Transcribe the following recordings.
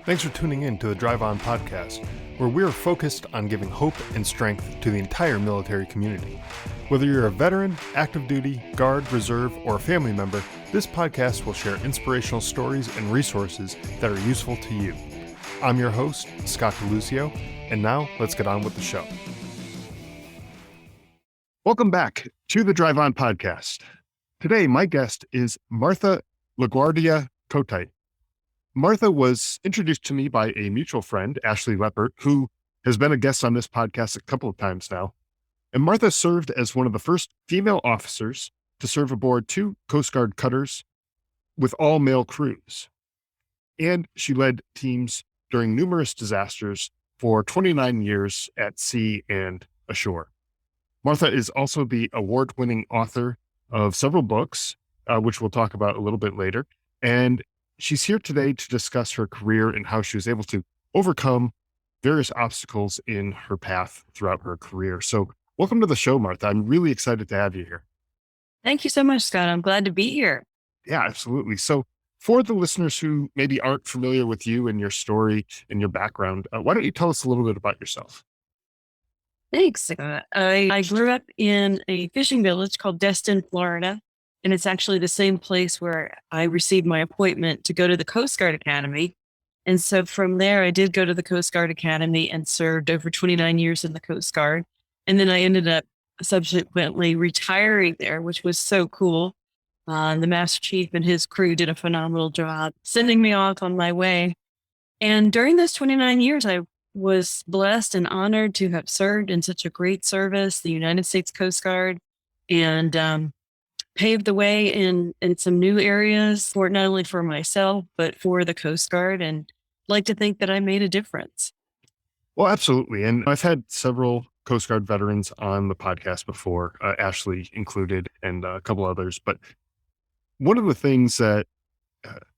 Thanks for tuning in to the Drive On podcast, where we're focused on giving hope and strength to the entire military community. Whether you're a veteran, active duty, guard, reserve, or a family member, this podcast will share inspirational stories and resources that are useful to you. I'm your host, Scott DeLucio, and now let's get on with the show. Welcome back to the Drive On podcast. Today, my guest is Martha LaGuardia-Kotite. Martha was introduced to me by a mutual friend, Ashley Leppert, who has been a guest on this podcast a couple of times now. And Martha served as one of the first female officers to serve aboard 2 Coast Guard cutters with all male crews. And she led teams during numerous disasters for 29 years at sea and ashore. Martha is also the award-winning author of several books, which we'll talk about a little bit later. And she's here today to discuss her career and how she was able to overcome various obstacles in her path throughout her career. So welcome to the show, Martha. I'm really excited to have you here. Thank you so much, Scott. I'm glad to be here. Yeah, absolutely. So for the listeners who maybe aren't familiar with you and your story and your background, why don't you tell us a little bit about yourself? Thanks, Scott. I grew up in a fishing village called Destin, Florida. And it's actually the same place where I received my appointment to go to the Coast Guard Academy. And so from there, I did go to the Coast Guard Academy and served over 29 years in the Coast Guard. And then I ended up subsequently retiring there, which was so cool. The Master Chief and his crew did a phenomenal job sending me off on my way. And during those 29 years, I was blessed and honored to have served in such a great service, the United States Coast Guard, and paved the way in some new areas for not only for myself, but for the Coast Guard, and like to think that I made a difference. Well, absolutely. And I've had several Coast Guard veterans on the podcast before, Ashley included, and a couple others. But one of the things that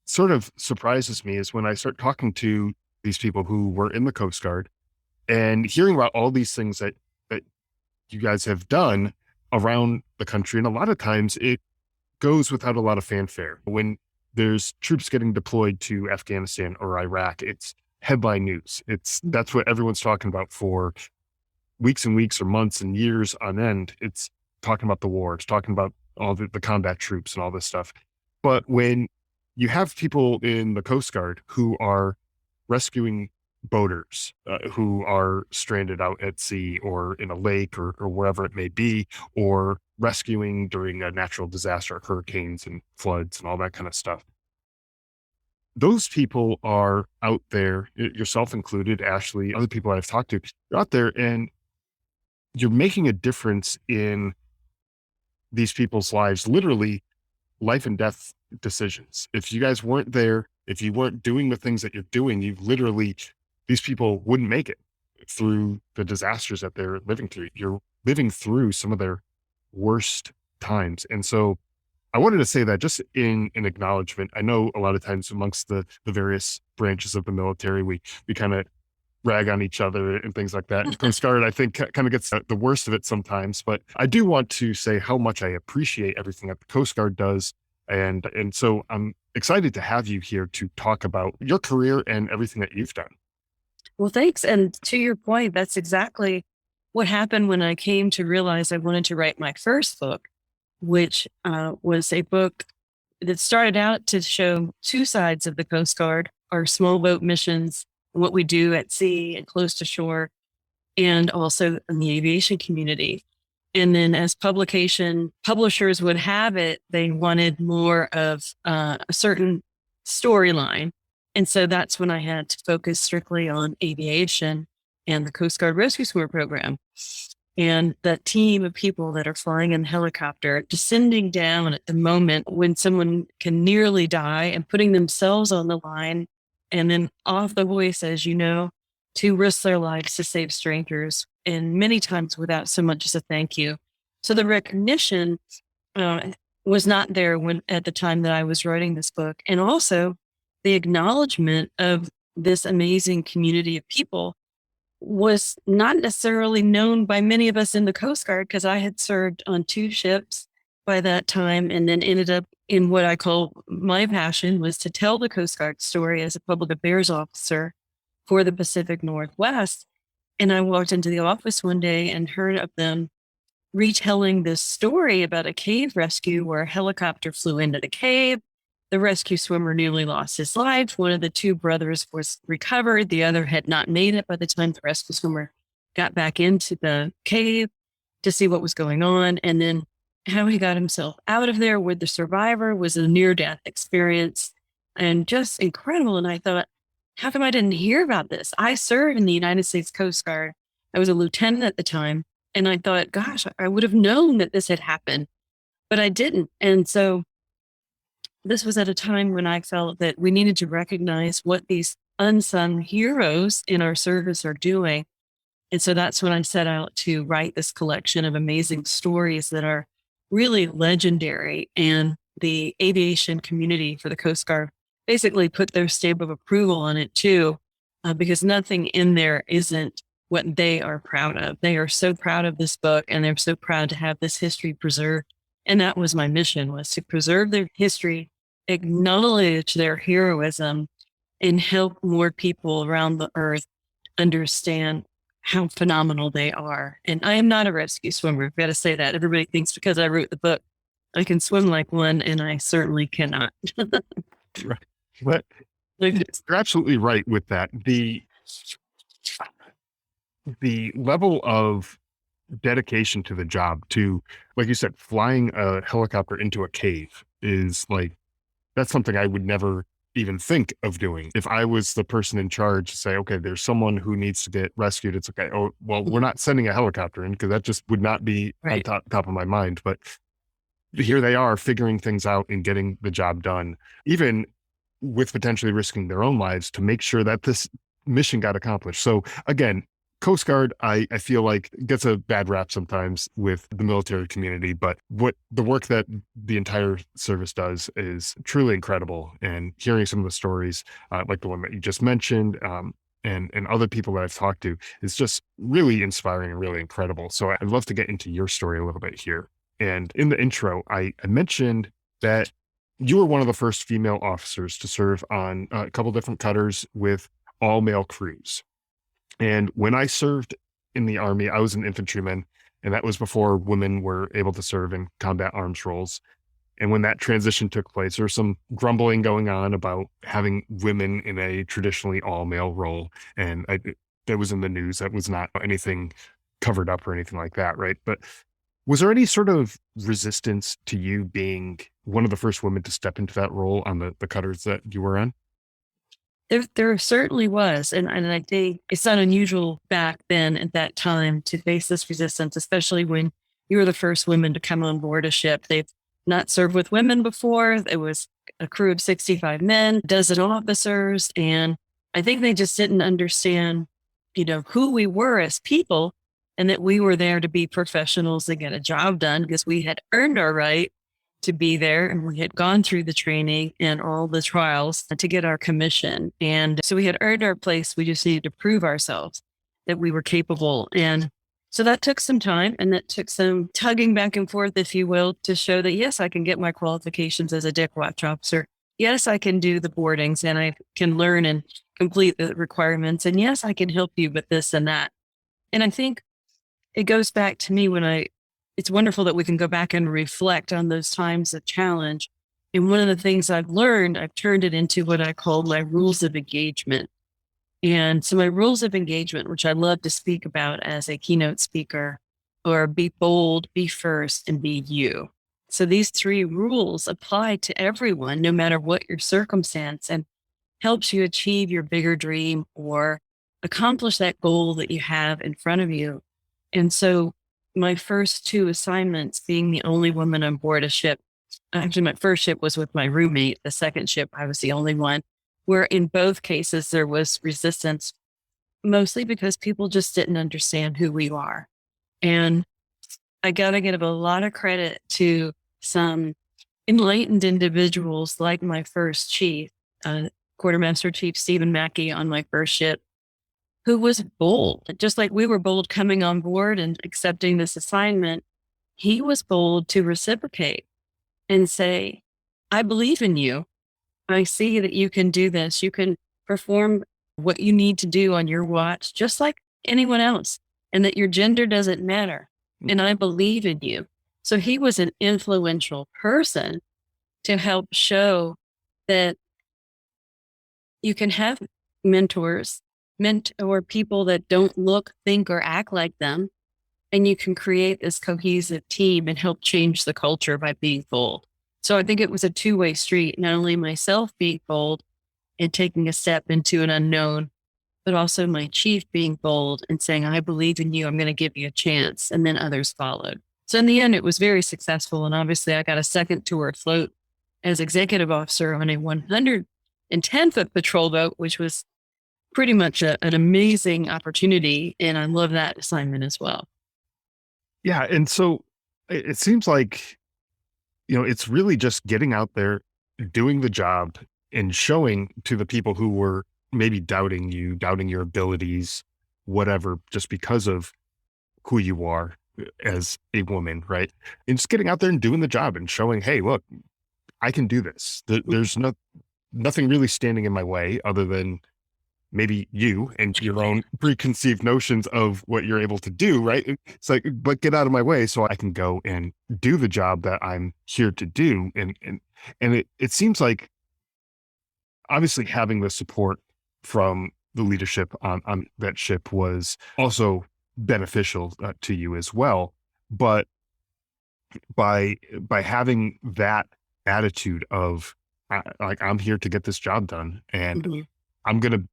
sort of surprises me is when I start talking to these people who were in the Coast Guard and hearing about all these things that you guys have done around the country. And a lot of times it goes without a lot of fanfare. When there's troops getting deployed to Afghanistan or Iraq, it's headline news. That's what everyone's talking about for weeks and weeks or months and years on end. It's talking about the war. It's talking about all the combat troops and all this stuff. But when you have people in the Coast Guard who are rescuing boaters who are stranded out at sea or in a lake or wherever it may be, or rescuing during a natural disaster, hurricanes and floods and all that kind of stuff. Those people are out there, yourself included, Ashley, other people I've talked to, you're out there and you're making a difference in these people's lives, literally life and death decisions. If you guys weren't there, if you weren't doing the things that you're doing, these people wouldn't make it through the disasters that they're living through. You're living through some of their worst times. And so I wanted to say that just in an acknowledgement. I know a lot of times amongst the various branches of the military, we kind of rag on each other and things like that. And Coast Guard, I think, kind of gets the worst of it sometimes. But I do want to say how much I appreciate everything that the Coast Guard does. And so I'm excited to have you here to talk about your career and everything that you've done. Well, thanks. And to your point, that's exactly what happened when I came to realize I wanted to write my first book, which was a book that started out to show 2 sides of the Coast Guard, our small boat missions, what we do at sea and close to shore, and also in the aviation community. And then as publishers would have it, they wanted more of a certain storyline. And so that's when I had to focus strictly on aviation and the Coast Guard Rescue Swimmer program. And that team of people that are flying in helicopter, descending down at the moment when someone can nearly die and putting themselves on the line, and then off the hoist, as you know, to risk their lives to save strangers, and many times without so much as a thank you. So the recognition was not there at the time that I was writing this book. And also the acknowledgement of this amazing community of people was not necessarily known by many of us in the Coast Guard, because I had served on 2 ships by that time, and then ended up in what I call my passion was to tell the Coast Guard story as a public affairs officer for the Pacific Northwest. And I walked into the office one day and heard of them retelling this story about a cave rescue where a helicopter flew into the cave. The rescue swimmer nearly lost his life. One of the two brothers was recovered. The other had not made it by the time the rescue swimmer got back into the cave to see what was going on. And then how he got himself out of there with the survivor was a near death experience and just incredible. And I thought, how come I didn't hear about this? I served in the United States Coast Guard. I was a lieutenant at the time. And I thought, gosh, I would have known that this had happened, but I didn't. And so this was at a time when I felt that we needed to recognize what these unsung heroes in our service are doing. And so that's when I set out to write this collection of amazing stories that are really legendary. And the aviation community for the Coast Guard basically put their stamp of approval on it too, because nothing in there isn't what they are proud of. They are so proud of this book, and they're so proud to have this history preserved. And that was my mission, was to preserve their history, acknowledge their heroism, and help more people around the earth understand how phenomenal they are. And I am not a rescue swimmer. I've got to say that. Everybody thinks because I wrote the book, I can swim like one, and I certainly cannot. Right. But you're absolutely right with that. The level of dedication to the job, to, like you said, flying a helicopter into a cave is like, that's something I would never even think of doing. If I was the person in charge to say, okay, there's someone who needs to get rescued, it's okay. Oh, well, we're not sending a helicopter in, because that just would not be on top of my mind. But here they are figuring things out and getting the job done, even with potentially risking their own lives to make sure that this mission got accomplished. So again, Coast Guard, I feel like gets a bad rap sometimes with the military community, but what the work that the entire service does is truly incredible. And hearing some of the stories, like the one that you just mentioned, and other people that I've talked to, is just really inspiring and really incredible. So I'd love to get into your story a little bit here. And in the intro, I mentioned that you were one of the first female officers to serve on a couple different cutters with all male crews. And when I served in the Army, I was an infantryman, and that was before women were able to serve in combat arms roles. And when that transition took place, there was some grumbling going on about having women in a traditionally all male role. And that was in the news. That was not anything covered up or anything like that, right? But was there any sort of resistance to you being one of the first women to step into that role on the cutters that you were on? There certainly was. And I think it's not unusual back then at that time to face this resistance, especially when you were the first women to come on board a ship. They've not served with women before. It was a crew of 65 men, a dozen officers. And I think they just didn't understand, who we were as people, and that we were there to be professionals and get a job done because we had earned our right to be there, and we had gone through the training and all the trials to get our commission. And so we had earned our place. We just needed to prove ourselves that we were capable. And so that took some time, and that took some tugging back and forth, if you will, to show that, yes, I can get my qualifications as a deck watch officer. Yes, I can do the boardings, and I can learn and complete the requirements. And yes, I can help you with this and that. And I think it goes back to me it's wonderful that we can go back and reflect on those times of challenge. And one of the things I've learned, I've turned it into what I call my rules of engagement. And so my rules of engagement, which I love to speak about as a keynote speaker, are be bold, be first, and be you. So these three rules apply to everyone, no matter what your circumstance, and helps you achieve your bigger dream or accomplish that goal that you have in front of you. And so my first two assignments, being the only woman on board a ship, actually my first ship was with my roommate. The second ship, I was the only one, where in both cases there was resistance, mostly because people just didn't understand who we are. And I got to give a lot of credit to some enlightened individuals like my first chief, Quartermaster Chief Stephen Mackey on my first ship, who was bold, just like we were bold coming on board and accepting this assignment. he was bold to reciprocate and say, I believe in you. I see that you can do this. You can perform what you need to do on your watch, just like anyone else, and that your gender doesn't matter. And I believe in you. So he was an influential person to help show that you can have mentors, mentor people that don't look, think, or act like them. And you can create this cohesive team and help change the culture by being bold. So I think it was a two-way street, not only myself being bold and taking a step into an unknown, but also my chief being bold and saying, I believe in you. I'm going to give you a chance. And then others followed. So in the end, it was very successful. And obviously I got a second tour afloat as executive officer on a 110-foot patrol boat, which was pretty much an amazing opportunity. And I love that assignment as well. Yeah. And so it seems like, it's really just getting out there, doing the job, and showing to the people who were maybe doubting you, doubting your abilities, whatever, just because of who you are as a woman, right? And just getting out there and doing the job and showing, hey, look, I can do this. There's nothing really standing in my way other than maybe you and your own preconceived notions of what you're able to do, right? It's like, but get out of my way so I can go and do the job that I'm here to do. And it seems like obviously having the support from the leadership on that ship was also beneficial to you as well. But by having that attitude of like, I'm here to get this job done, and Mhm. I'm going to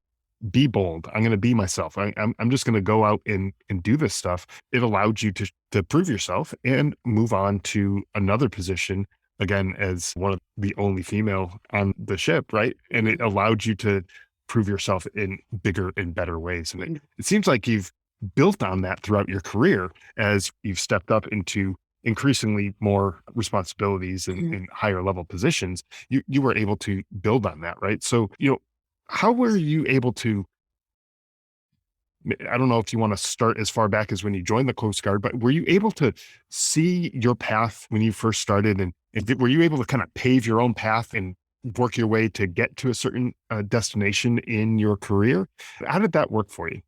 be bold. I'm going to be myself. I'm just going to go out and do this stuff. It allowed you to prove yourself and move on to another position again as one of the only female on the ship, right? And it allowed you to prove yourself in bigger and better ways. And it seems like you've built on that throughout your career as you've stepped up into increasingly more responsibilities and higher level positions. You were able to build on that, right? So, how were you able to, I don't know if you want to start as far back as when you joined the Coast Guard, but were you able to see your path when you first started? And were you able to kind of pave your own path and work your way to get to a certain destination in your career? How did that work for you?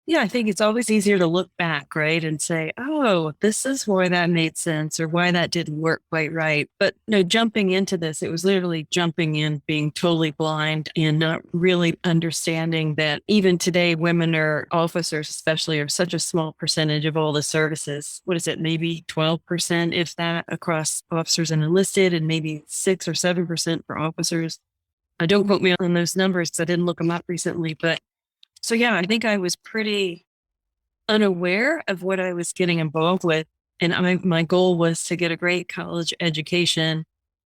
Yeah, I think it's always easier to look back, right? And say, oh, this is why that made sense or why that didn't work quite right. But no, jumping into this, it was literally jumping in, being totally blind and not really understanding that even today, women are officers, especially, are such a small percentage of all the services. What is it? Maybe 12%, if that, across officers and enlisted, and maybe 6 or 7% for officers. Don't quote me on those numbers because I didn't look them up recently, but so yeah, I think I was pretty unaware of what I was getting involved with. And my goal was to get a great college education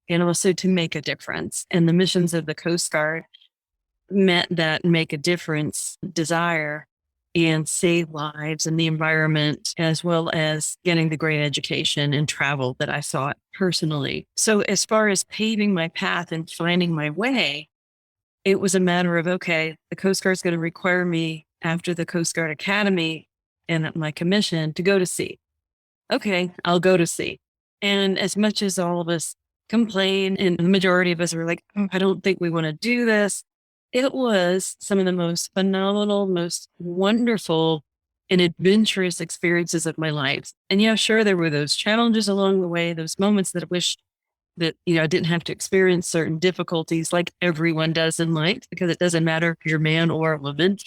and also to make a difference. And the missions of the Coast Guard met that make a difference desire and save lives and the environment, as well as getting the great education and travel that I sought personally. So as far as paving my path and finding my way, it was a matter of, okay, the Coast Guard's going to require me after the Coast Guard Academy and my commission to go to sea. Okay, I'll go to sea. And as much as all of us complain, and the majority of us were like, oh, I don't think we want to do this, it was some of the most phenomenal, most wonderful and adventurous experiences of my life. And yeah, sure, there were those challenges along the way, those moments that I wish that, I didn't have to experience certain difficulties like everyone does in life, because it doesn't matter if you're a man or a woman.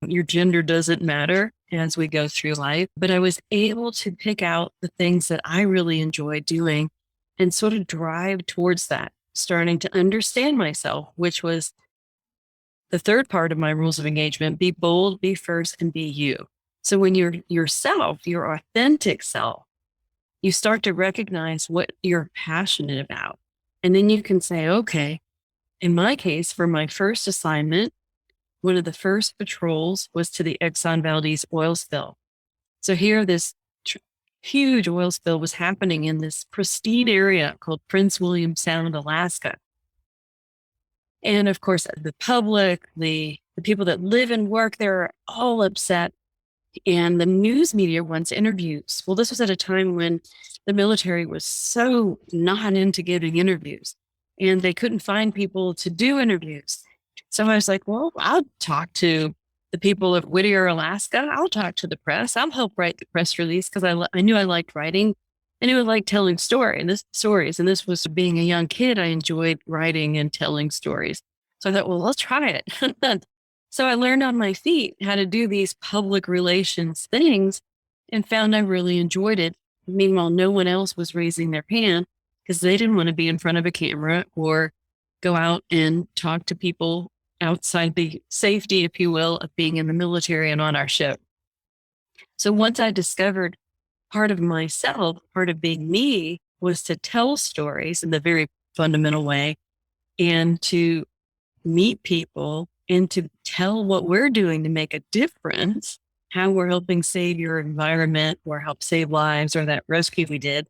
Your gender doesn't matter as we go through life. But I was able to pick out the things that I really enjoy doing and sort of drive towards that, starting to understand myself, which was the third part of my rules of engagement: be bold, be first, and be you. So when you're yourself, your authentic self, you start to recognize what you're passionate about. And then you can say, okay, in my case, for my first assignment, one of the first patrols was to the Exxon Valdez oil spill. So here, this huge oil spill was happening in this pristine area called Prince William Sound, Alaska. And of course, the public, the people that live and work there are all upset. And the news media wants interviews. Well, this was at a time when the military was so not into giving interviews and they couldn't find people to do interviews. So I was like, well, I'll talk to the people of Whittier, Alaska. I'll talk to the press. I'll help write the press release because I knew I liked writing. I knew I liked telling stories. And this was being a young kid. I enjoyed writing and telling stories. So I thought, well, let's try it. So I learned on my feet how to do these public relations things and found I really enjoyed it. Meanwhile, no one else was raising their hand because they didn't want to be in front of a camera or go out and talk to people outside the safety, if you will, of being in the military and on our ship. So once I discovered part of myself, part of being me was to tell stories in the very fundamental way and to meet people and to tell what we're doing to make a difference, how we're helping save your environment or help save lives or that rescue we did.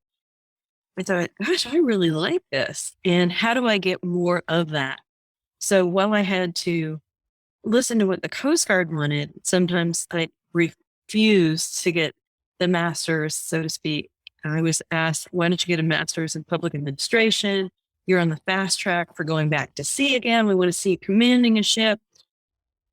I thought, gosh, I really like this. And how do I get more of that? So while I had to listen to what the Coast Guard wanted, sometimes I refused to get the master's, so to speak. I was asked, why don't you get a master's in public administration? You're on the fast track for going back to sea again. We want to see you commanding a ship.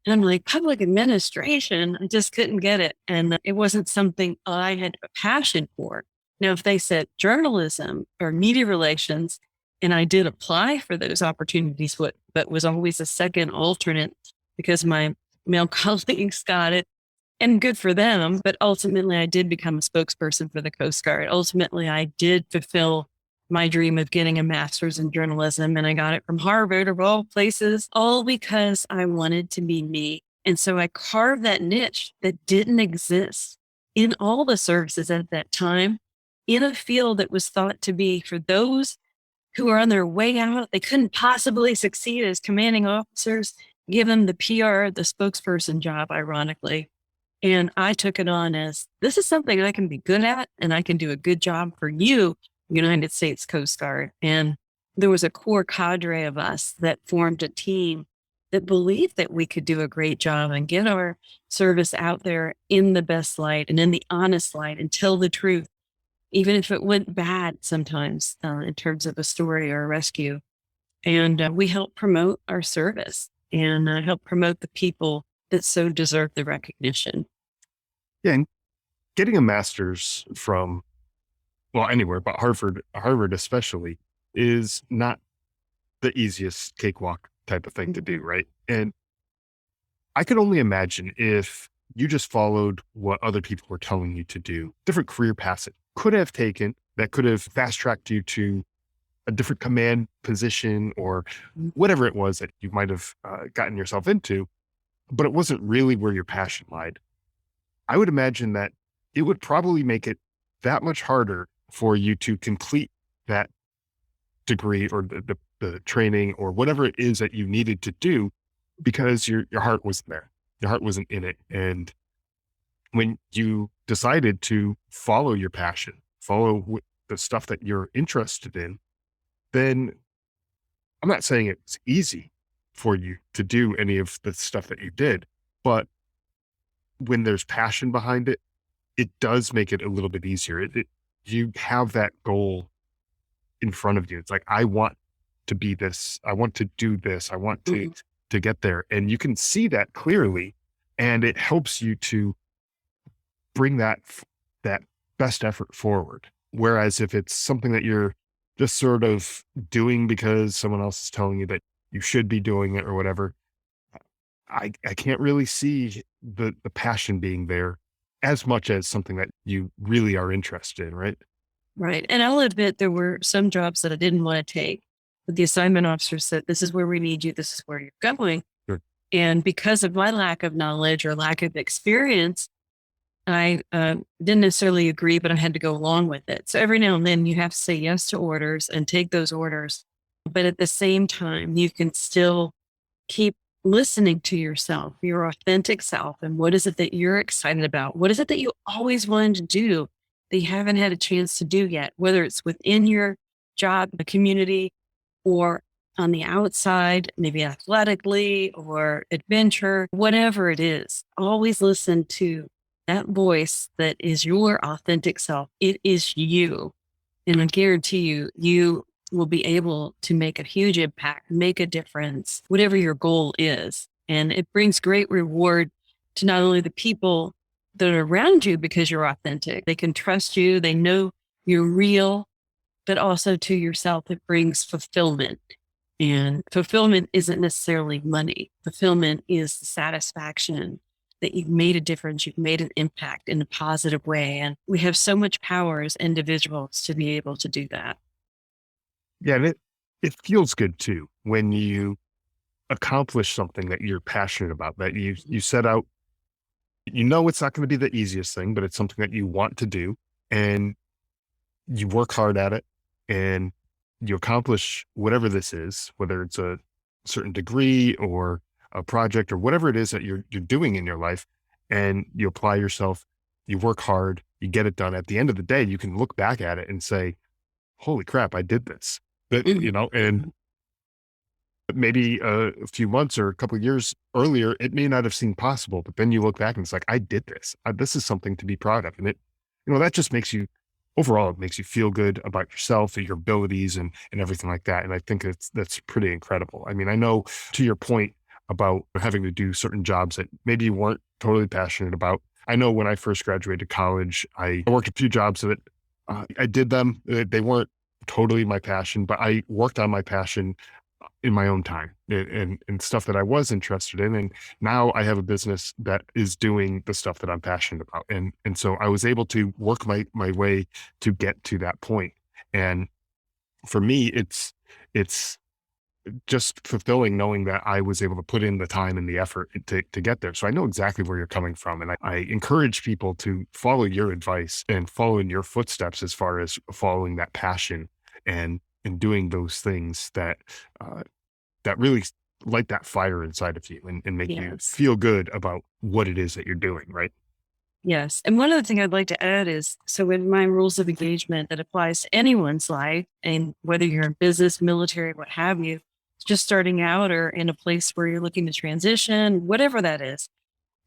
And I'm like, public administration, I just couldn't get it. And it wasn't something I had a passion for. Now, if they said journalism or media relations, and I did apply for those opportunities, but was always a second alternate because my male colleagues got it, and good for them. But ultimately, I did become a spokesperson for the Coast Guard. Ultimately, I did fulfill my dream of getting a master's in journalism, and I got it from Harvard of all places, all because I wanted to be me. And so I carved that niche that didn't exist in all the services at that time in a field that was thought to be for those who are on their way out. They couldn't possibly succeed as commanding officers. Give them the PR, the spokesperson job, ironically. And I took it on as this is something I can be good at and I can do a good job for you, United States Coast Guard. And there was a core cadre of us that formed a team that believed that we could do a great job and get our service out there in the best light and in the honest light and tell the truth, even if it went bad sometimes in terms of a story or a rescue. And we help promote our service and help promote the people that so deserve the recognition. Yeah. And getting a master's from, well, anywhere, but Harvard especially, is not the easiest cakewalk type of thing to do, right? And I could only imagine if you just followed what other people were telling you to do, different career paths it could have taken that could have fast tracked you to a different command position or whatever it was that you might have gotten yourself into, but it wasn't really where your passion lied. I would imagine that it would probably make it that much harder for you to complete that degree or the training or whatever it is that you needed to do because your heart wasn't there. Your heart wasn't in it. And when you decided to follow your passion, follow the stuff that you're interested in, then I'm not saying it's easy for you to do any of the stuff that you did, but when there's passion behind it, it does make it a little bit easier. You have that goal in front of you. It's like, I want to be this. I want to do this. I want to get there. And you can see that clearly. And it helps you to bring that best effort forward. Whereas if it's something that you're just sort of doing because someone else is telling you that you should be doing it or whatever, I can't really see the passion being there as much as something that you really are interested in, right? Right. And I'll admit there were some jobs that I didn't want to take, but the assignment officer said, this is where we need you. This is where you're going. Sure. And because of my lack of knowledge or lack of experience, I didn't necessarily agree, but I had to go along with it. So every now and then you have to say yes to orders and take those orders. But at the same time, you can still keep listening to yourself, your authentic self. And what is it that you're excited about? What is it that you always wanted to do that you haven't had a chance to do yet, whether it's within your job, the community, or on the outside, maybe athletically or adventure, whatever it is. Always listen to that voice that is your authentic self, it is you. And I guarantee you, you will be able to make a huge impact, make a difference, whatever your goal is. And it brings great reward to not only the people that are around you because you're authentic, they can trust you, they know you're real, but also to yourself, it brings fulfillment. And fulfillment isn't necessarily money. Fulfillment is the satisfaction that you've made a difference, you've made an impact in a positive way. And we have so much power as individuals to be able to do that. Yeah. And it feels good too when you accomplish something that you're passionate about, that you set out, it's not going to be the easiest thing, but it's something that you want to do, and you work hard at it, and you accomplish whatever this is, whether it's a certain degree or a project or whatever it is that you're doing in your life, and you apply yourself, you work hard, you get it done. At the end of the day, you can look back at it and say, holy crap, I did this. But, and maybe a few months or a couple of years earlier, it may not have seemed possible, but then you look back and it's like, I did this. This is something to be proud of. And that just makes you, overall, it makes you feel good about yourself and your abilities and everything like that. And I think that's pretty incredible. I mean, I know, to your point about having to do certain jobs that maybe you weren't totally passionate about. I know when I first graduated college, I worked a few jobs that I did them. They weren't totally my passion, but I worked on my passion in my own time and stuff that I was interested in. And now I have a business that is doing the stuff that I'm passionate about. And so I was able to work my way to get to that point. And for me, it's just fulfilling knowing that I was able to put in the time and the effort to get there. So I know exactly where you're coming from. And I encourage people to follow your advice and follow in your footsteps as far as following that passion and doing those things that really light that fire inside of you and make you Yes. feel good about what it is that you're doing, right? Yes. And one other thing I'd like to add is, so in my rules of engagement that applies to anyone's life, and whether you're in business, military, what have you, just starting out or in a place where you're looking to transition, whatever that is,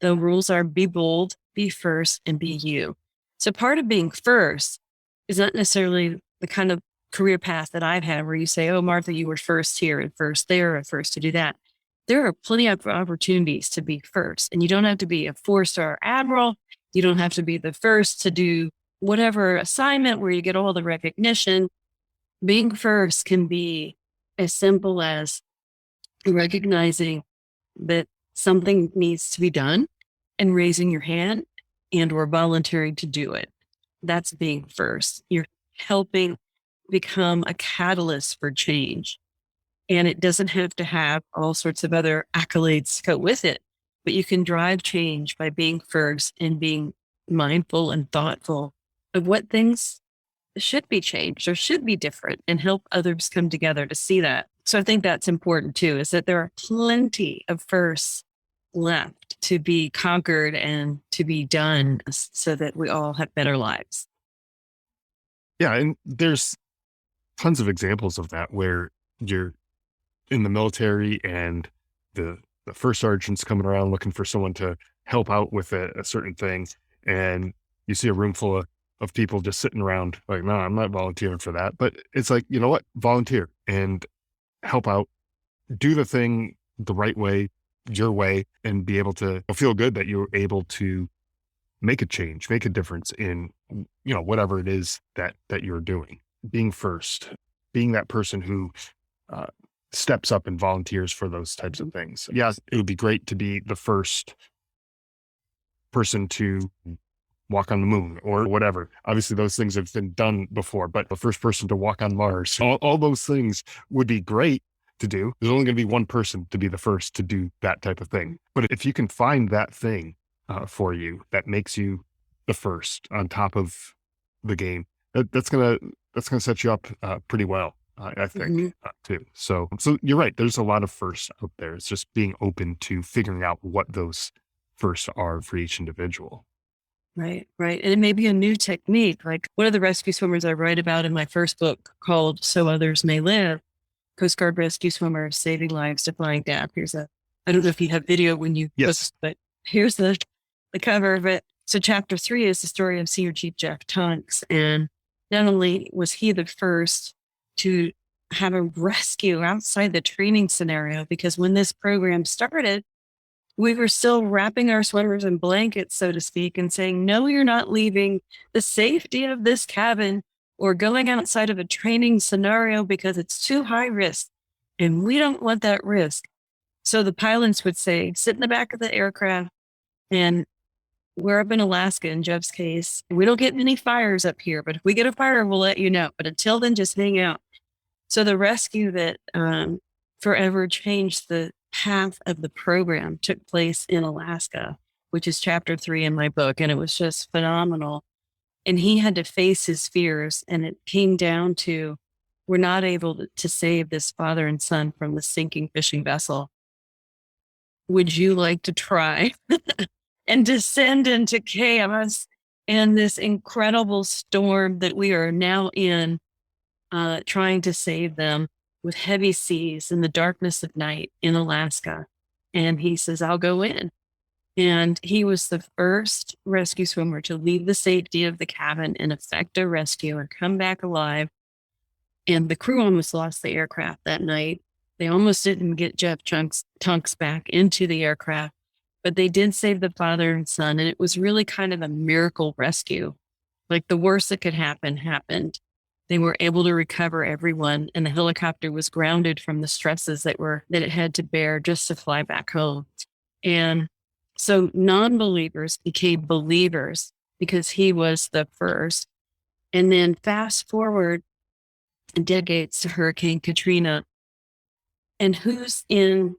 the rules are be bold, be first, and be you. So part of being first is not necessarily the kind of career path that I've had where you say, oh, Martha, you were first here and first there and first to do that. There are plenty of opportunities to be first, and you don't have to be a 4-star admiral. You don't have to be the first to do whatever assignment where you get all the recognition. Being first can be as simple as recognizing that something needs to be done and raising your hand and or volunteering to do it. That's being first. You're helping become a catalyst for change. And it doesn't have to have all sorts of other accolades to go with it, but you can drive change by being first and being mindful and thoughtful of what things should be changed or should be different, and help others come together to see that. So I think that's important too, is that there are plenty of firsts left to be conquered and to be done so that we all have better lives. Yeah. And there's tons of examples of that where you're in the military and the first sergeant's coming around looking for someone to help out with a certain thing. And you see a room full of people just sitting around like, no, I'm not volunteering for that. But it's like, you know what? Volunteer and help out, do the thing the right way, your way, and be able to feel good that you're able to make a change, make a difference in, whatever it is that you're doing. Being first, being that person who steps up and volunteers for those types of things. Yeah, it would be great to be the first person to walk on the moon or whatever. Obviously, those things have been done before, but the first person to walk on Mars, all those things would be great to do. There's only going to be one person to be the first to do that type of thing. But if you can find that thing for you that makes you the first on top of the game, that's gonna set you up pretty well. I think too. So you're right. There's a lot of firsts out there. It's just being open to figuring out what those firsts are for each individual. Right, right. And it may be a new technique. Like one of the rescue swimmers I write about in my first book called So Others May Live, Coast Guard rescue swimmer saving lives, defying death. I don't know if you have video when you Yes. post, but here's the cover of it. So chapter 3 is the story of Senior Chief Jeff Tunks. And not only was he the first to have a rescue outside the training scenario, because when this program started, we were still wrapping our sweaters in blankets, so to speak, and saying, no, you're not leaving the safety of this cabin or going outside of a training scenario because it's too high risk. And we don't want that risk. So the pilots would say, sit in the back of the aircraft, and we're up in Alaska in Jeff's case. We don't get many fires up here, but if we get a fire, we'll let you know. But until then, just hang out. So the rescue that forever changed the path of the program took place in Alaska, which is chapter 3 in my book. And it was just phenomenal. And he had to face his fears. And it came down to, we're not able to save this father and son from the sinking fishing vessel. Would you like to try and descend into chaos and this incredible storm that we are now in, trying to save them with heavy seas in the darkness of night in Alaska? And he says, I'll go in. And he was the first rescue swimmer to leave the safety of the cabin and effect a rescue and come back alive. And the crew almost lost the aircraft that night. They almost didn't get Jeff Tunks back into the aircraft, but they did save the father and son. And it was really kind of a miracle rescue. Like the worst that could happen happened. They were able to recover everyone, and the helicopter was grounded from the stresses that it had to bear just to fly back home. And so non-believers became believers because he was the first. And then fast forward decades to Hurricane Katrina. And who's in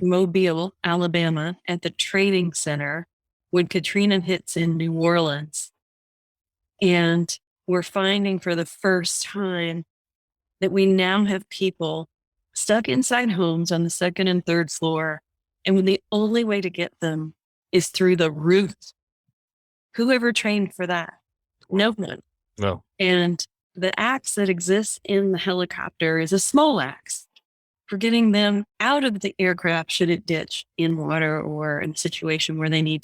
Mobile, Alabama, at the training center when Katrina hits in New Orleans? And we're finding for the first time that we now have people stuck inside homes on the second and third floor. And when the only way to get them is through the roof. Whoever trained for that? No one. No. And the axe that exists in the helicopter is a small axe for getting them out of the aircraft should it ditch in water or in a situation where they need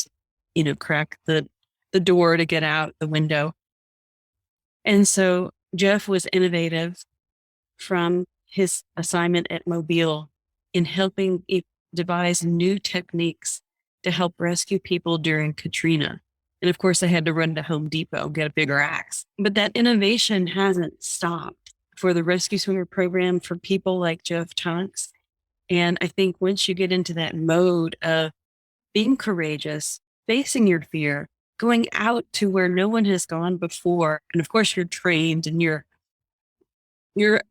to, crack the door to get out the window. And so Jeff was innovative from his assignment at Mobile in helping devise new techniques to help rescue people during Katrina. And of course, I had to run to Home Depot, get a bigger axe. But that innovation hasn't stopped for the rescue swimmer program for people like Jeff Tunks. And I think once you get into that mode of being courageous, facing your fear, going out to where no one has gone before, and of course you're trained and you're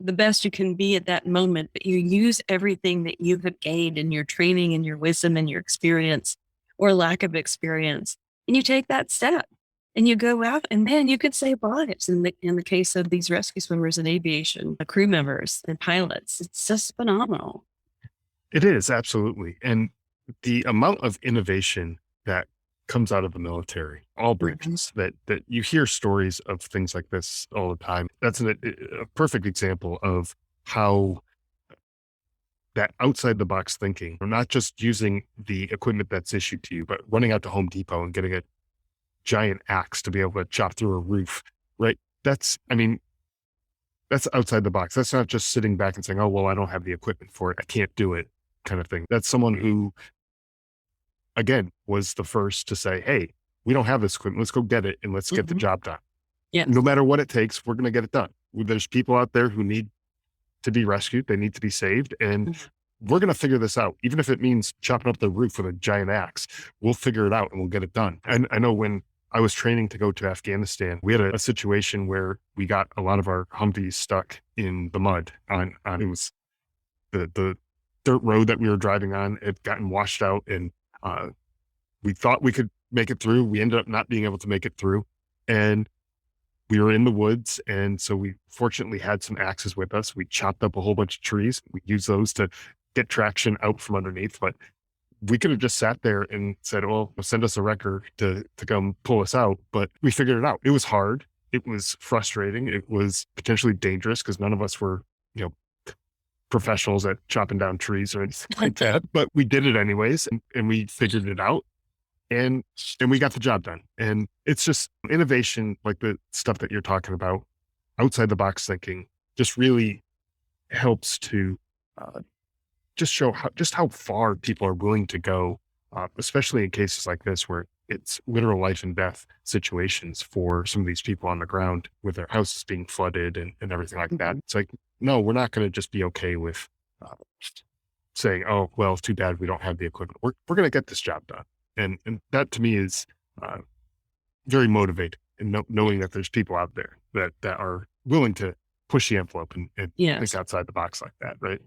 the best you can be at that moment, but you use everything that you have gained in your training and your wisdom and your experience or lack of experience. And you take that step and you go out, and then you could save lives in the case of these rescue swimmers and aviation crew members and pilots. It's just phenomenal. It is, absolutely. And the amount of innovation that comes out of the military, all branches, that you hear stories of things like this all the time. That's a perfect example of how that outside the box thinking, or not just using the equipment that's issued to you, but running out to Home Depot and getting a giant axe to be able to chop through a roof, right? That's outside the box. That's not just sitting back and saying, oh, well, I don't have the equipment for it, I can't do it, kind of thing. That's someone who, again, was the first to say, hey, we don't have this equipment. Let's go get it and let's get the job done. Yeah. No matter what it takes, we're going to get it done. There's people out there who need to be rescued. They need to be saved. And we're going to figure this out. Even if it means chopping up the roof with a giant axe, we'll figure it out and we'll get it done. And I know when I was training to go to Afghanistan, we had a situation where we got a lot of our Humvees stuck in the mud on it was the dirt road that we were driving on. It had gotten washed out, and we thought we could make it through. We ended up not being able to make it through, and we were in the woods. And so we fortunately had some axes with us. We chopped up a whole bunch of trees. We used those to get traction out from underneath, but we could have just sat there and said, well, send us a wrecker to come pull us out. But we figured it out. It was hard. It was frustrating. It was potentially dangerous because none of us were, professionals at chopping down trees or anything like that. But we did it anyways, and we figured it out. and we got the job done. And it's just innovation, like the stuff that you're talking about, outside the box thinking, just really helps to just show how far people are willing to go, especially in cases like this where it's literal life and death situations for some of these people on the ground with their houses being flooded and everything like that. It's like, no, we're not going to just be okay with saying, oh, well, it's too bad we don't have the equipment. We're going to get this job done. And that to me is very motivating, and knowing that there's people out there that are willing to push the envelope and think Yes. outside the box like that, right?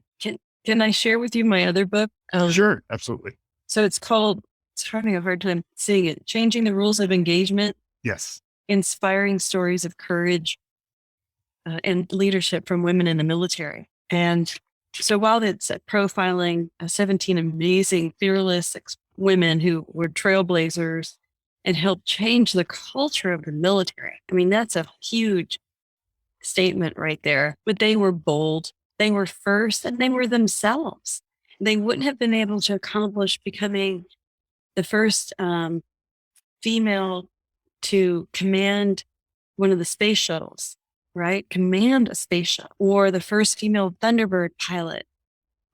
Can I share with you my other book? Sure, absolutely. So it's called, it's having a hard time saying it, Changing the Rules of Engagement, Yes. Inspiring Stories of Courage and Leadership from Women in the Military. And so while it's profiling 17 amazing, fearless women who were trailblazers and helped change the culture of the military, I mean, that's a huge statement right there. But they were bold, they were first, and they were themselves. They wouldn't have been able to accomplish becoming the first female to command one of the space shuttles, right? Command a space shuttle, or the first female Thunderbird pilot,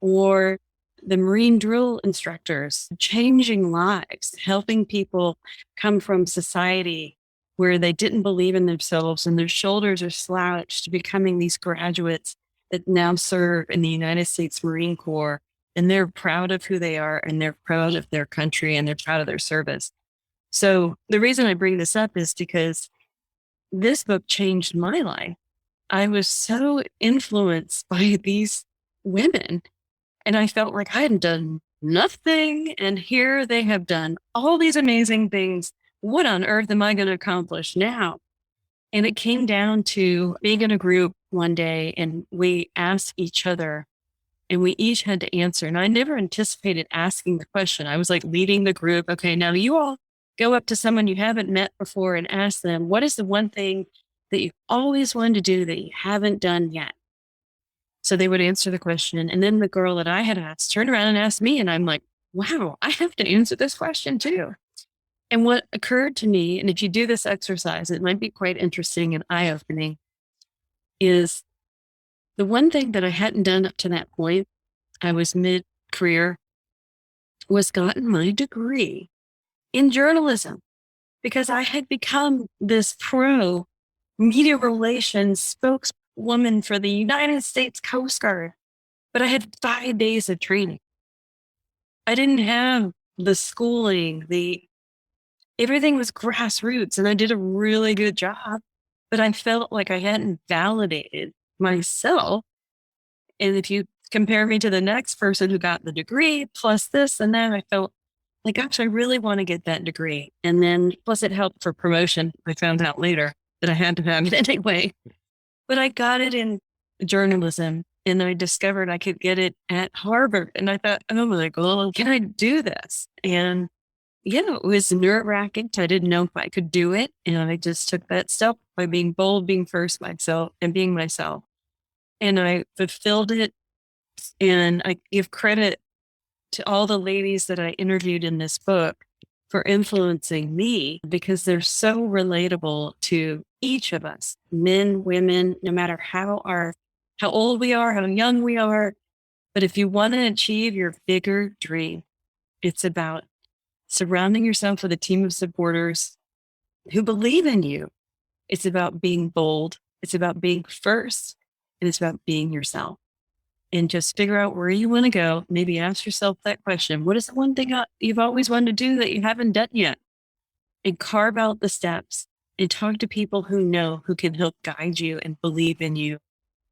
or the Marine drill instructors, changing lives, helping people come from society where they didn't believe in themselves and their shoulders are slouched to becoming these graduates that now serve in the United States Marine Corps. And they're proud of who they are, and they're proud of their country, and they're proud of their service. So the reason I bring this up is because this book changed my life. I was so influenced by these women, and I felt like I hadn't done nothing. And here they have done all these amazing things. What on earth am I going to accomplish now? And it came down to being in a group one day, and we asked each other, and we each had to answer. And I never anticipated asking the question. I was like leading the group. Okay, now you all go up to someone you haven't met before and ask them, what is the one thing that you've always wanted to do that you haven't done yet? So they would answer the question. And then the girl that I had asked turned around and asked me. And I'm like, wow, I have to answer this question too. And what occurred to me, and if you do this exercise, it might be quite interesting and eye-opening, is the one thing that I hadn't done up to that point, I was mid-career, was gotten my degree in journalism, because I had become this pro media relations spokeswoman for the United States Coast Guard. But I had 5 days of training. I didn't have the schooling, everything was grassroots, and I did a really good job, but I felt like I hadn't validated myself. And if you compare me to the next person who got the degree plus this and that, I felt like, gosh, I really want to get that degree. And then plus it helped for promotion. I found out later that I had to have it anyway, but I got it in journalism, and I discovered I could get it at Harvard. And I thought, oh my God, can I do this? And it was nerve-wracking. I didn't know if I could do it. And I just took that step by being bold, being first myself, and being myself. And I fulfilled it. And I give credit to all the ladies that I interviewed in this book for influencing me, because they're so relatable to each of us, men, women, no matter how old we are, how young we are. But if you want to achieve your bigger dream, it's about surrounding yourself with a team of supporters who believe in you. It's about being bold. It's about being first. And it's about being yourself. And just figure out where you want to go. Maybe ask yourself that question. What is the one thing you've always wanted to do that you haven't done yet? And carve out the steps and talk to people who can help guide you and believe in you.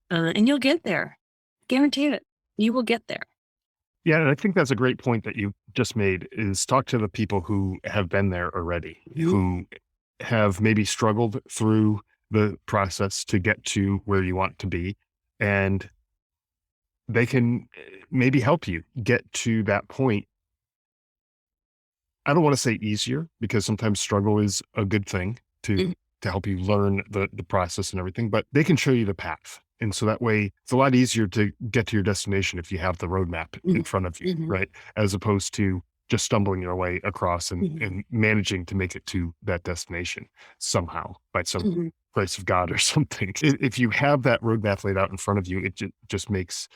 And you'll get there. Guarantee it. You will get there. Yeah, and I think that's a great point that you just made, is talk to the people who have been there already, who have maybe struggled through the process to get to where you want to be, and they can maybe help you get to that point. I don't want to say easier, because sometimes struggle is a good thing to help you learn the process and everything, but they can show you the path. And so that way it's a lot easier to get to your destination if you have the roadmap in front of you, right? As opposed to just stumbling your way across and, Mhm. and managing to make it to that destination somehow by some Mhm. grace of God or something. If you have that roadmap laid out in front of you, it just makes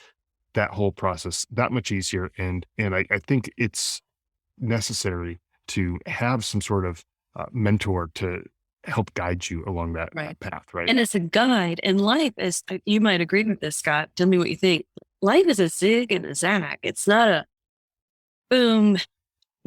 that whole process that much easier. And I think it's necessary to have some sort of mentor to help guide you along that Right. path, right? And as a guide, and life is, you might agree with this, Scott. Tell me what you think. Life is a zig and a zag. It's not a boom,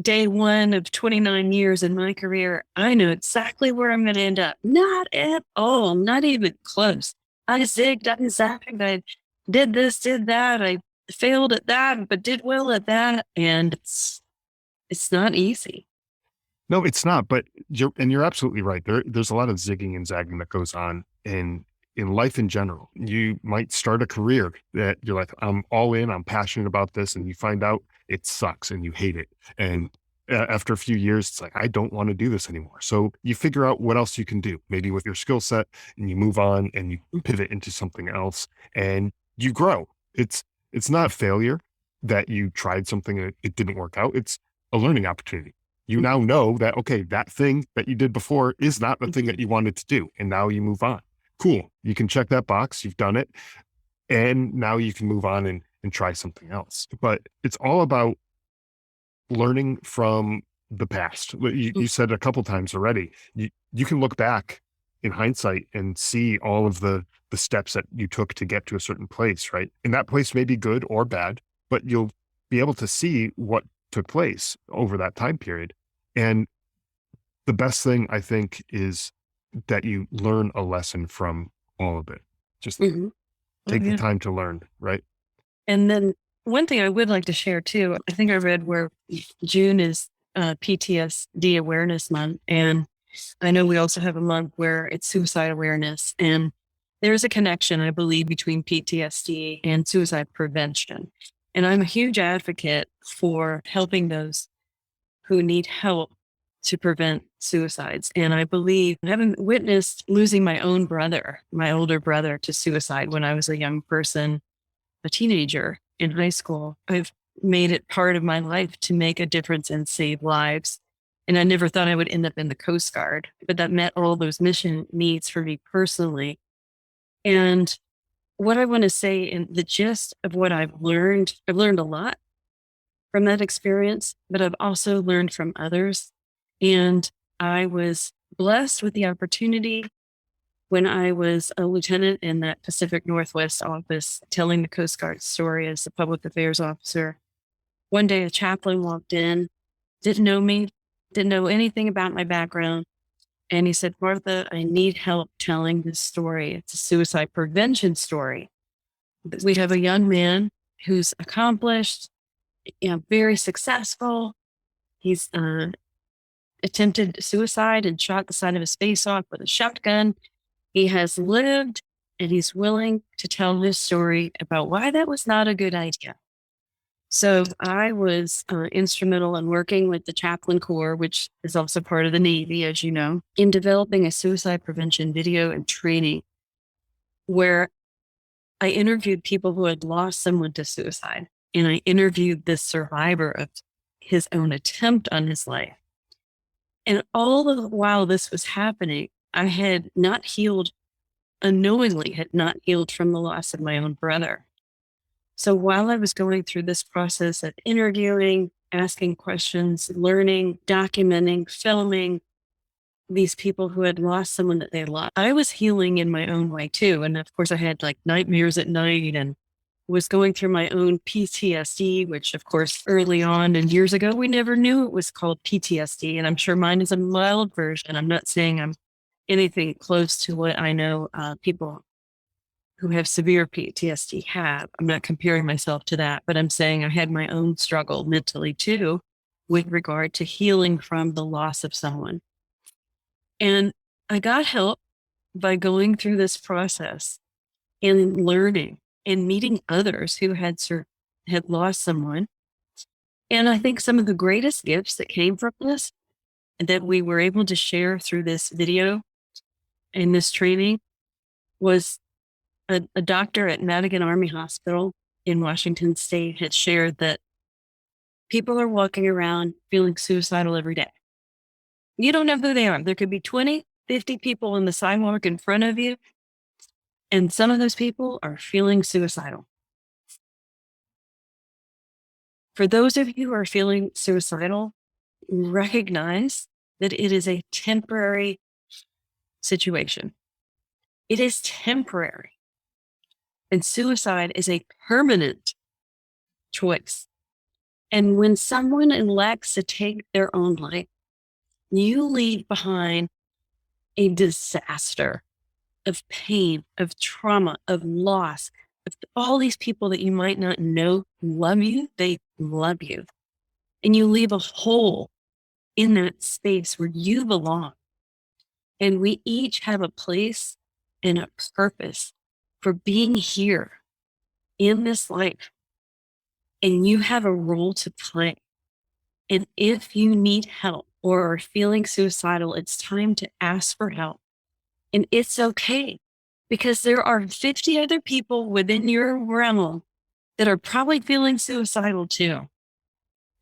day one of 29 years in my career. I know exactly where I'm going to end up. Not at all, not even close. I zigged, I zagged, I did this, did that. I failed at that, but did well at that. And it's not easy. No, it's not, but you're absolutely right. There's a lot of zigging and zagging that goes on in life in general. You might start a career that you're like, I'm all in, I'm passionate about this, and you find out it sucks and you hate it. And after a few years, it's like, I don't want to do this anymore. So you figure out what else you can do, maybe with your skill set, and you move on and you pivot into something else and you grow. It's not failure that you tried something and it didn't work out. It's a learning opportunity. You now know that, okay, that thing that you did before is not the thing that you wanted to do. And now you move on. Cool. You can check that box. You've done it. And now you can move on and try something else. But it's all about learning from the past. You said it a couple times already. You can look back in hindsight and see all of the steps that you took to get to a certain place, right? And that place may be good or bad, but you'll be able to see what took place over that time period. And the best thing I think is that you learn a lesson from all of it. Just Mhm. Oh, take the yeah. time to learn, right? And then one thing I would like to share too, I think I read where June is PTSD Awareness Month. And I know we also have a month where it's suicide awareness. And there's a connection, I believe, between PTSD and suicide prevention. And I'm a huge advocate for helping those who need help to prevent suicides. And I believe, having witnessed losing my own brother, my older brother, to suicide when I was a young person, a teenager in high school, I've made it part of my life to make a difference and save lives. And I never thought I would end up in the Coast Guard, but that met all those mission needs for me personally. And what I want to say in the gist of what I've learned a lot from that experience, but I've also learned from others. And I was blessed with the opportunity when I was a lieutenant in that Pacific Northwest office, telling the Coast Guard story as a public affairs officer. One day, a chaplain walked in, didn't know me, didn't know anything about my background. And he said, "Martha, I need help telling this story. It's a suicide prevention story. We have a young man who's accomplished, very successful. He's attempted suicide and shot the side of his face off with a shotgun. He has lived and he's willing to tell his story about why that was not a good idea." So I was instrumental in working with the Chaplain Corps, which is also part of the Navy, as you know, in developing a suicide prevention video and training where I interviewed people who had lost someone to suicide. And I interviewed the survivor of his own attempt on his life. And all the while this was happening, I had not healed, unknowingly had not healed from the loss of my own brother. So while I was going through this process of interviewing, asking questions, learning, documenting, filming these people who had lost someone that they had lost, I was healing in my own way too. And of course, I had like nightmares at night and was going through my own PTSD, which of course, early on and years ago, we never knew it was called PTSD. And I'm sure mine is a mild version. I'm not saying I'm anything close to what I know people who have severe PTSD have. I'm not comparing myself to that, but I'm saying I had my own struggle mentally too with regard to healing from the loss of someone. And I got help by going through this process and learning and meeting others who had lost someone. And I think some of the greatest gifts that came from this that we were able to share through this video and this training was a doctor at Madigan Army Hospital in Washington State had shared that People are walking around feeling suicidal every day. You don't know who they are. There could be 20, 50 people on the sidewalk in front of you, and some of those people are feeling suicidal. For those of you who are feeling suicidal, recognize that it is a temporary situation. It is temporary. And suicide is a permanent choice. And when someone elects to take their own life, you leave behind a disaster of pain, of trauma, of loss, of all these people that you might not know love you, they love you. And you leave a hole in that space where you belong. And we each have a place and a purpose for being here in this life. And you have a role to play. And if you need help or are feeling suicidal, it's time to ask for help. And it's okay, because there are 50 other people within your realm that are probably feeling suicidal too.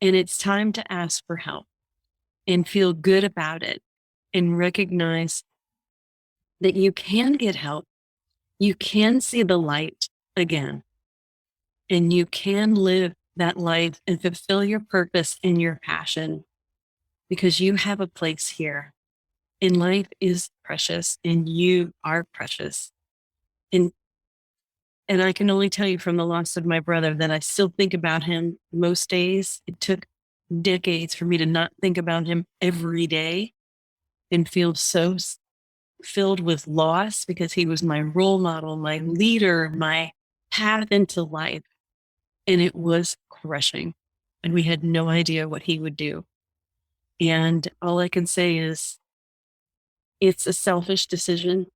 And it's time to ask for help and feel good about it and recognize that you can get help. You can see the light again, and you can live that life and fulfill your purpose and your passion, because you have a place here. And life is precious, and you are precious. And I can only tell you from the loss of my brother that I still think about him most days. It took decades for me to not think about him every day and feel so filled with loss, because he was my role model, my leader, my path into life. And it was crushing. And we had no idea what he would do. And all I can say is it's a selfish decision,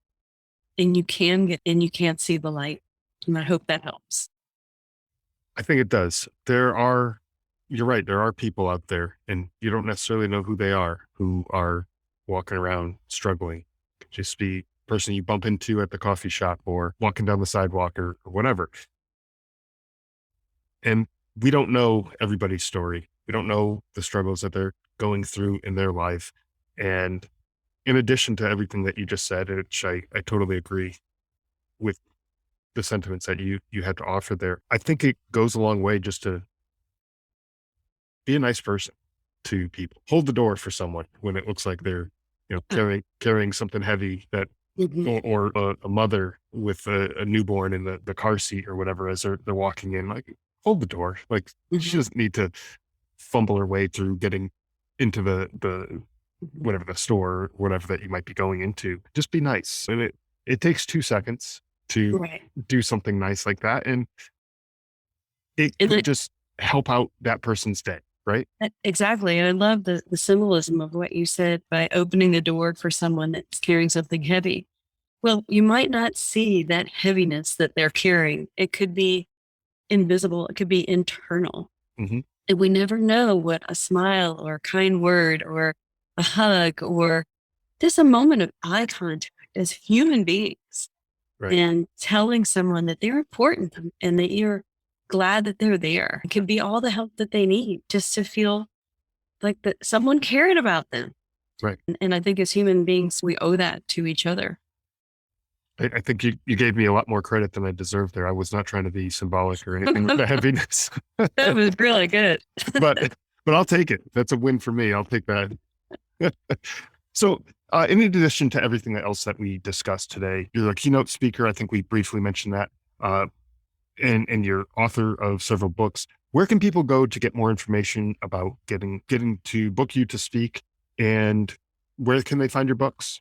and you can't see the light. And I hope that helps. I think it does. You're right. There are people out there, and you don't necessarily know who they are, who are walking around struggling. Could just be a person you bump into at the coffee shop or walking down the sidewalk or whatever. And we don't know everybody's story. We don't know the struggles that they're going through in their life. And in addition to everything that you just said, which I totally agree with the sentiments that you had to offer there, I think it goes a long way just to be a nice person to people. Hold the door for someone when it looks like they're, carrying something heavy that, Mhm. or a mother with a newborn in the car seat or whatever, as they're walking in, like, hold the door. Like, she Mhm. doesn't need to fumble her way through getting into the whatever, the store or whatever that you might be going into. Just be nice. And it takes 2 seconds to Right. do something nice like that. And it And could just help out that person's day, right? exactly. And I love the symbolism of what you said by opening the door for someone that's carrying something heavy. Well, you might not see that heaviness that they're carrying. It could be invisible, it could be internal. Hmm. And we never know what a smile or a kind word or a hug or just a moment of eye contact as human beings, Right. and telling someone that they're important and that you're glad that they're there. It can be all the help that they need just to feel like that someone cared about them. Right. And I think as human beings, we owe that to each other. I think you gave me a lot more credit than I deserved there. I was not trying to be symbolic or anything with the heaviness, That was really good. but I'll take it. That's a win for me. I'll take that. So, in addition to everything else that we discussed today, you're a keynote speaker. I think we briefly mentioned that, and you're author of several books. Where can people go to get more information about getting to book you to speak, and where can they find your books?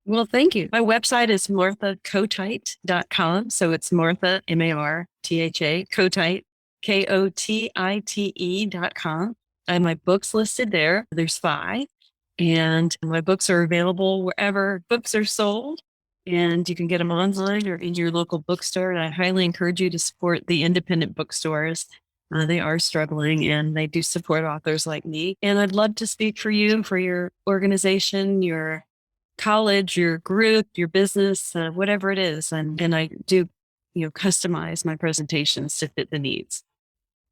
Well, thank you. My website is marthakotite.com. So it's Martha, Martha, Kotite, KOTITE.com. I have my books listed there. There's 5. And my books are available wherever books are sold. And you can get them online or in your local bookstore. And I highly encourage you to support the independent bookstores. They are struggling, and they do support authors like me. And I'd love to speak for you, for your organization, your college, your group, your business, whatever it is. And I do, customize my presentations to fit the needs.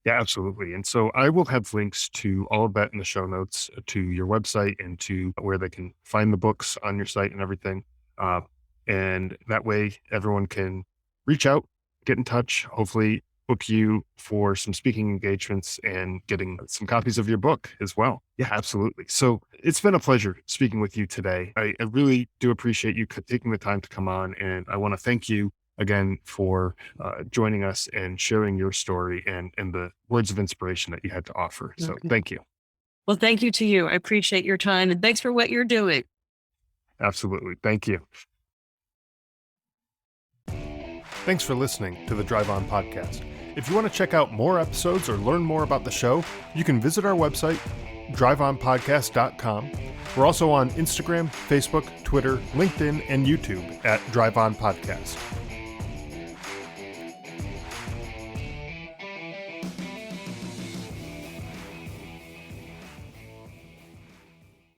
Yeah, absolutely. And so I will have links to all of that in the show notes, to your website and to where they can find the books on your site and everything. Uh, and that way everyone can reach out, get in touch, hopefully book you for some speaking engagements and getting some copies of your book as well. Yeah, absolutely. So it's been a pleasure speaking with you today. I really do appreciate you taking the time to come on. And I want to thank you again for joining us and sharing your story and the words of inspiration that you had to offer. So Okay. thank you. Well, thank you to you. I appreciate your time and thanks for what you're doing. Absolutely. Thank you. Thanks for listening to the Drive On Podcast. If you want to check out more episodes or learn more about the show, you can visit our website, driveonpodcast.com. We're also on Instagram, Facebook, Twitter, LinkedIn, and YouTube at Drive On Podcast.